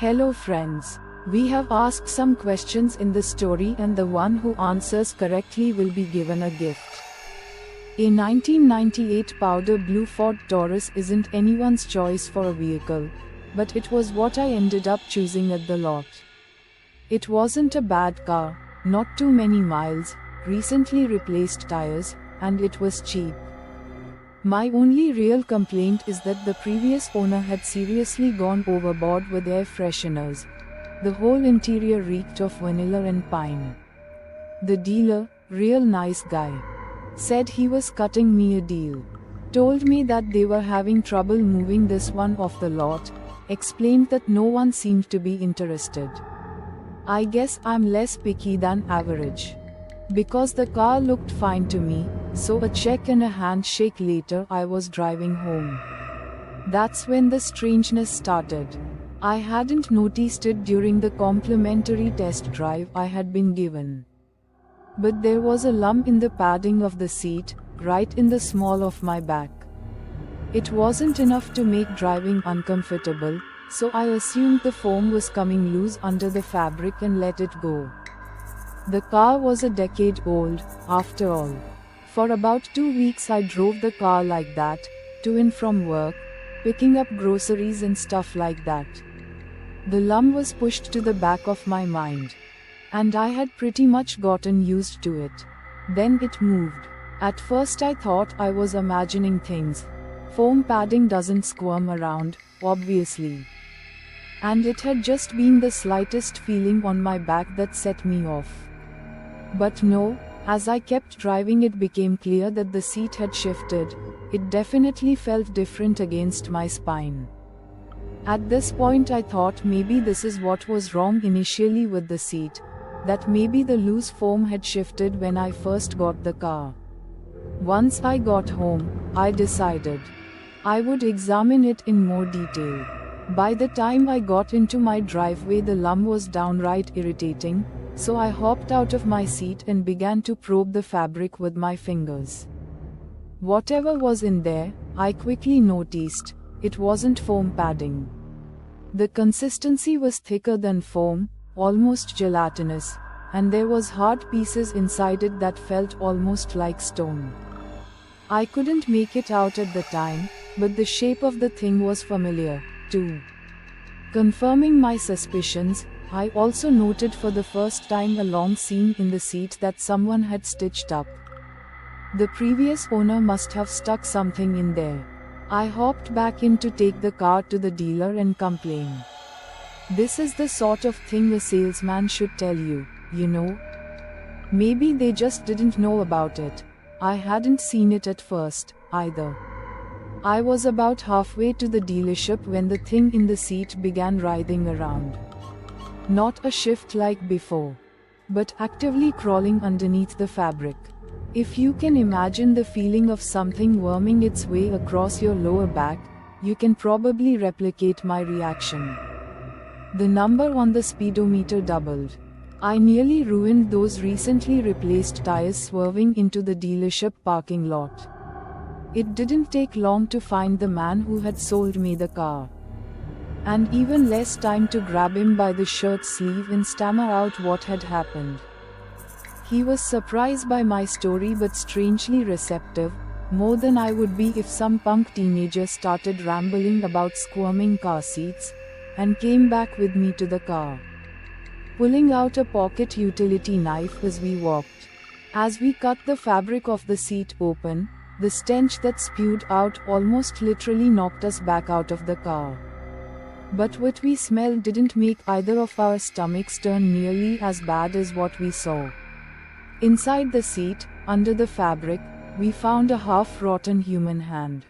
Hello friends. We have asked some questions in the story and the one who answers correctly will be given a gift. A 1998 powder blue Ford Taurus isn't anyone's choice for a vehicle, but it was what I ended up choosing at the lot. It wasn't a bad car, not too many miles, recently replaced tires, and it was cheap. My only real complaint is that the previous owner had seriously gone overboard with air fresheners. The whole interior reeked of vanilla and pine. The dealer, real nice guy, said he was cutting me a deal. Told me that they were having trouble moving this one off the lot, explained that no one seemed to be interested. I guess I'm less picky than average. Because the car looked fine to me, so a check and a handshake later I was driving home. That's when the strangeness started. I hadn't noticed it during the complimentary test drive I had been given. But there was a lump in the padding of the seat, right in the small of my back. It wasn't enough to make driving uncomfortable, so I assumed the foam was coming loose under the fabric and let it go. The car was a decade old, after all. For about 2 weeks I drove the car like that, to and from work, picking up groceries and stuff like that. The lump was pushed to the back of my mind. And I had pretty much gotten used to it. Then it moved. At first I thought I was imagining things. Foam padding doesn't squirm around, obviously. And it had just been the slightest feeling on my back that set me off. But no, as I kept driving it became clear that the seat had shifted. It definitely felt different against my spine. At this point I thought maybe this is what was wrong initially with the seat, that maybe the loose foam had shifted when I first got the car. Once I got home, I decided I would examine it in more detail. By the time I got into my driveway the lump was downright irritating, so I hopped out of my seat and began to probe the fabric with my fingers. Whatever was in there, I quickly noticed, it wasn't foam padding. The consistency was thicker than foam, almost gelatinous, and there was hard pieces inside it that felt almost like stone. I couldn't make it out at the time, but the shape of the thing was familiar, too. Confirming my suspicions, I also noted for the first time a long seam in the seat that someone had stitched up. The previous owner must have stuck something in there. I hopped back in to take the car to the dealer and complain. This is the sort of thing a salesman should tell you, you know. Maybe they just didn't know about it. I hadn't seen it at first, either. I was about halfway to the dealership when the thing in the seat began writhing around. Not a shift like before, but actively crawling underneath the fabric. If you can imagine the feeling of something worming its way across your lower back, you can probably replicate my reaction. The number on the speedometer doubled. I nearly ruined those recently replaced tires swerving into the dealership parking lot. It didn't take long to find the man who had sold me the car. And even less time to grab him by the shirt sleeve and stammer out what had happened. He was surprised by my story but strangely receptive, more than I would be if some punk teenager started rambling about squirming car seats, and came back with me to the car, pulling out a pocket utility knife as we walked. As we cut the fabric of the seat open, the stench that spewed out almost literally knocked us back out of the car. But what we smelled didn't make either of our stomachs turn nearly as bad as what we saw. Inside the seat, under the fabric, we found a half-rotten human hand.